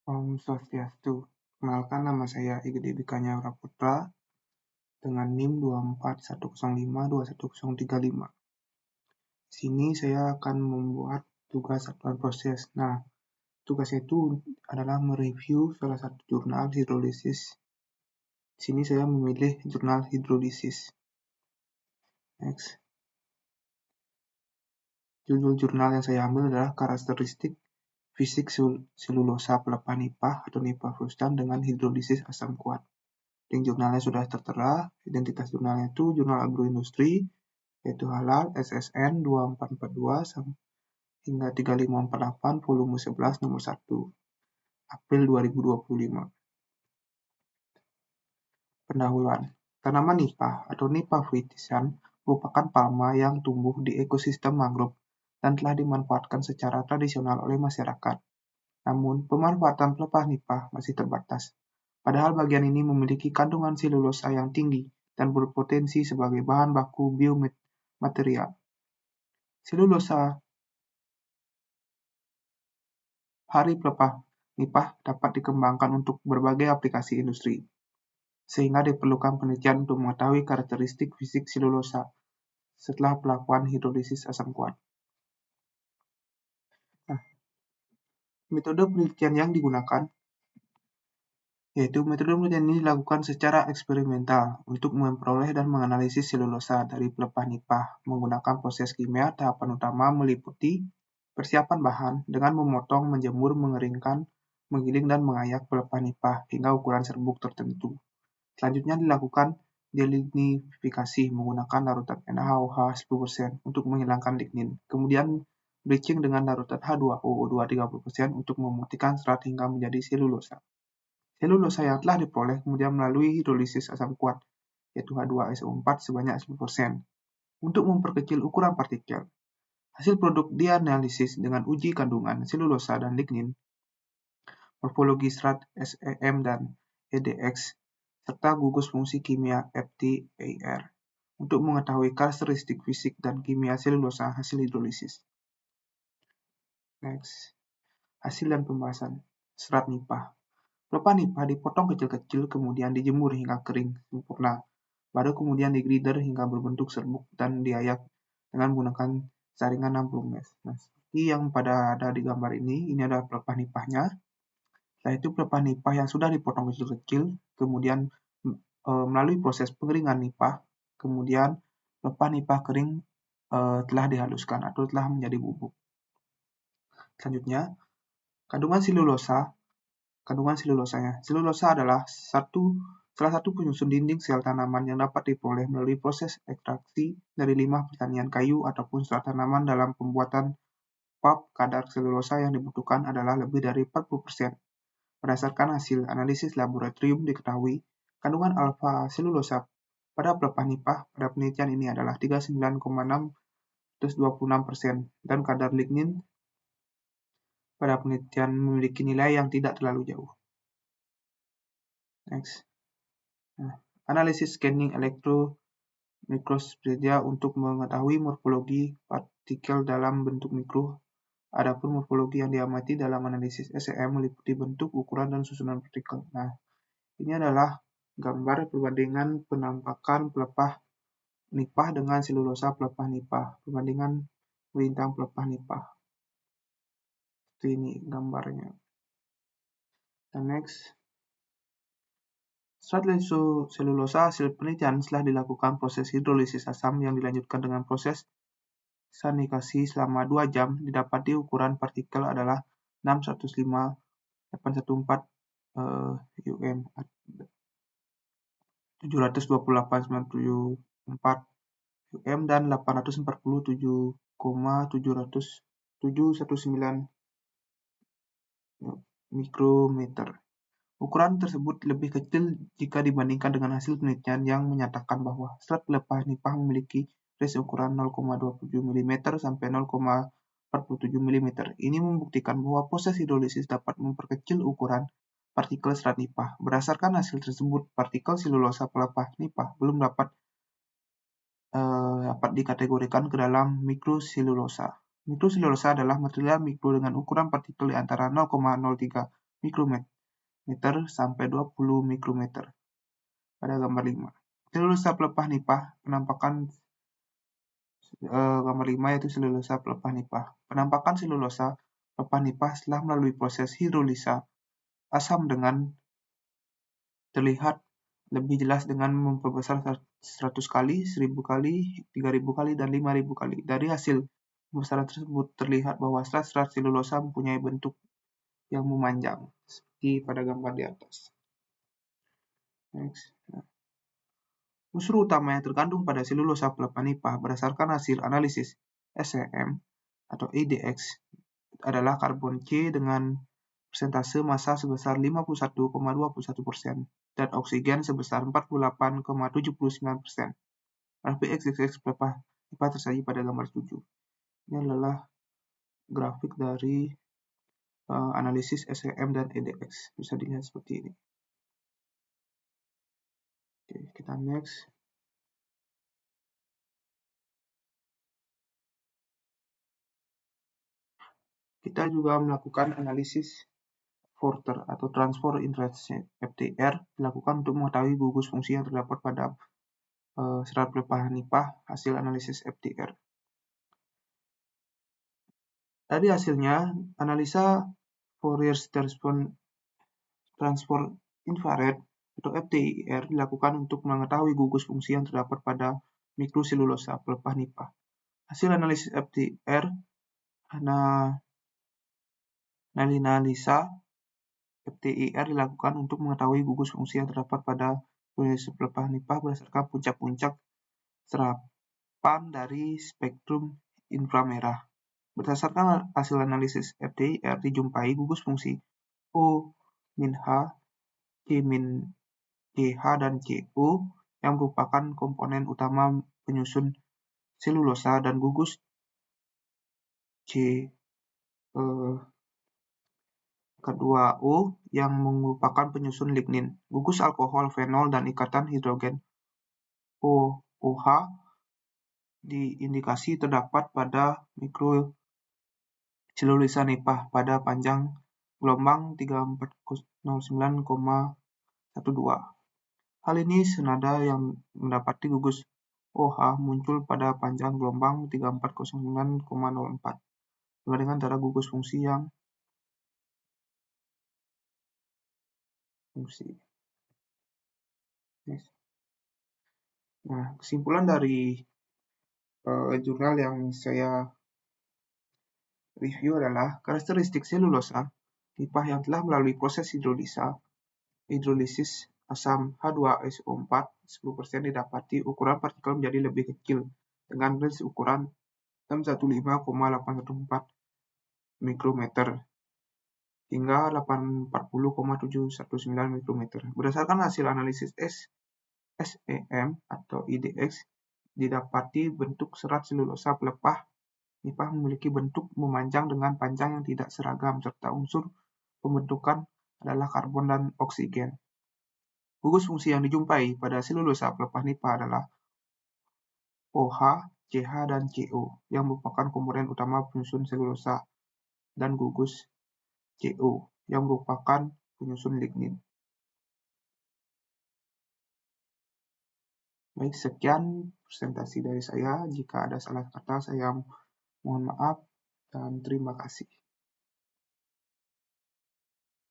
Om Swastiastu. Kenalkan, nama saya Igede Bikanya Putra dengan NIM 241052135. Di sini saya akan membuat tugas satuan proses. Nah, tugasnya itu adalah mereview salah satu jurnal hidrolisis. Di sini saya memilih jurnal hidrolisis. Next. Judul jurnal yang saya ambil adalah karakteristik fisik selulosa pelepah nipah atau nipah frustan dengan hidrolisis asam kuat. Link jurnalnya sudah tertera. Identitas jurnalnya itu Jurnal Agroindustri, yaitu halal SSN 2442 hingga 3548 volume 11 nomor 1 April 2025. Pendahuluan. Tanaman nipah atau Nipah fruitisan merupakan palma yang tumbuh di ekosistem mangrove dan telah dimanfaatkan secara tradisional oleh masyarakat. Namun, pemanfaatan pelepah nipah masih terbatas. Padahal bagian ini memiliki kandungan selulosa yang tinggi dan berpotensi sebagai bahan baku biomaterial. Selulosa hari pelepah nipah dapat dikembangkan untuk berbagai aplikasi industri, sehingga diperlukan penelitian untuk mengetahui karakteristik fisik selulosa setelah pelakuan hidrolisis asam kuat. Nah, metode penelitian yang digunakan yaitu metode penelitian ini dilakukan secara eksperimental untuk memperoleh dan menganalisis selulosa dari pelepah nipah menggunakan proses kimia. Tahapan utama meliputi persiapan bahan dengan memotong, menjemur, mengeringkan, menggiling, dan mengayak pelepah nipah hingga ukuran serbuk tertentu. Selanjutnya dilakukan delignifikasi menggunakan larutan NaOH 10% untuk menghilangkan lignin. Kemudian bleaching dengan larutan H2O2 30% untuk memutihkan serat hingga menjadi selulosa. Selulosa yang telah diperoleh kemudian melalui hidrolisis asam kuat, yaitu H2SO4 sebanyak 10%, untuk memperkecil ukuran partikel. Hasil produk dianalisis dengan uji kandungan selulosa dan lignin, morfologi serat SEM dan EDX, serta gugus fungsi kimia FTIR, untuk mengetahui karakteristik fisik dan kimia selulosa hasil hidrolisis. Next. Hasil dan pembahasan. Serat nipah. Pelepah nipah dipotong kecil-kecil kemudian dijemur hingga kering sempurna. Baru kemudian digrinder hingga berbentuk serbuk dan diayak dengan menggunakan saringan 60 mesh. Nah, seperti yang ada di gambar ini adalah pelepah nipahnya. Setelah itu pelepah nipah yang sudah dipotong kecil-kecil kemudian melalui proses pengeringan nipah, kemudian pelepah nipah kering telah dihaluskan atau telah menjadi bubuk. Selanjutnya, kandungan selulosanya. Selulosa adalah salah satu penyusun dinding sel tanaman yang dapat diperoleh melalui proses ekstraksi dari limbah pertanian kayu ataupun serat tanaman. Dalam pembuatan pulp, kadar selulosa yang dibutuhkan adalah lebih dari 40%. Berdasarkan hasil analisis laboratorium diketahui, kandungan alfa selulosa pada pelepah nipah pada penelitian ini adalah 39,626% dan kadar lignin pada penelitian memiliki nilai yang tidak terlalu jauh. Next. Analisis scanning elektromikrospida untuk mengetahui morfologi partikel dalam bentuk mikro. Adapun morfologi yang diamati dalam analisis SEM meliputi bentuk, ukuran, dan susunan partikel. Nah, ini adalah gambar perbandingan penampakan pelepah nipah dengan selulosa pelepah nipah. Perbandingan melintang pelepah nipah. Seperti ini gambarnya. Dan next. Serat selulosa hasil penelitian setelah dilakukan proses hidrolisis asam yang dilanjutkan dengan proses sanikasi selama 2 jam, didapati ukuran partikel adalah 615,814 um, 728,974 dan 847,719 mikrometer. Ukuran tersebut lebih kecil jika dibandingkan dengan hasil penelitian yang menyatakan bahwa serat pelepah nipah memiliki range ukuran 0,27 mm sampai 0,47 mm. Ini membuktikan bahwa proses hidrolisis dapat memperkecil ukuran partikel serat nipah. Berdasarkan hasil tersebut, partikel selulosa pelepah nipah belum dapat dikategorikan ke dalam mikroselulosa. Mikroselulosa adalah material mikro dengan ukuran partikel di antara 0,03 mikrometer sampai 20 mikrometer. Pada gambar 5. Selulosa pelepah nipah penampakan gambar 5 yaitu selulosa pelepah nipah. Penampakan selulosa pelepah nipah setelah melalui proses hidrolisa asam dengan terlihat lebih jelas dengan memperbesar 100 kali, 1000 kali, 3000 kali, dan 5000 kali. Dari hasil pembesaran tersebut terlihat bahwa serat-serat selulosa mempunyai bentuk yang memanjang, seperti pada gambar di atas. Next. Unsur utama yang terkandung pada selulosa pelepah nipah berdasarkan hasil analisis SEM atau IDX adalah karbon C dengan persentase massa sebesar 51,21% dan oksigen sebesar 48,79%. Grafik XXX pelepah nipah tersaji pada gambar 7. Ini adalah grafik dari analisis SEM dan IDX. Bisa dilihat seperti ini. Oke, kita next. Kita juga melakukan analisis Forter atau Transfer Interest FTR dilakukan untuk mengetahui gugus fungsi yang terdapat pada serat pelepah nipah hasil analisis FTR. Dari hasilnya, analisa Fourier Transform Infrared atau FTIR dilakukan untuk mengetahui gugus fungsi yang terdapat pada mikroselulosa pelepah nipah. Hasil analisis FTIR analisa FTIR dilakukan untuk mengetahui gugus fungsi yang terdapat pada mikroselulosa pelepah nipah berdasarkan puncak-puncak serapan dari spektrum inframerah. Berdasarkan hasil analisis FTIR dijumpai gugus fungsi O-H, C-H, dan CO yang merupakan komponen utama penyusun selulosa dan gugus C2O yang merupakan penyusun lignin. Gugus alkohol, fenol, dan ikatan hidrogen OH diindikasi terdapat pada mikroselulosa nipah pada panjang gelombang 3409,12. Hal ini senada yang mendapati gugus OH muncul pada panjang gelombang 3409,04 dibandingkan antara gugus fungsi yang fungsi. Nah, kesimpulan dari jurnal yang saya review adalah karakteristik selulosa nipah yang telah melalui proses hidrolisis asam H2SO4 10% didapati ukuran partikel menjadi lebih kecil dengan range ukuran 615,814 mikrometer hingga 840,719 mikrometer. Berdasarkan hasil analisis SEM atau IDX, didapati bentuk serat selulosa pelepah nipah memiliki bentuk memanjang dengan panjang yang tidak seragam, serta unsur pembentukan adalah karbon dan oksigen. Gugus fungsi yang dijumpai pada selulosa pelepah nipah adalah OH, CH, dan CO yang merupakan komponen utama penyusun selulosa dan gugus CO yang merupakan penyusun lignin. Baik, sekian presentasi dari saya. Jika ada salah kata, saya mohon maaf dan terima kasih.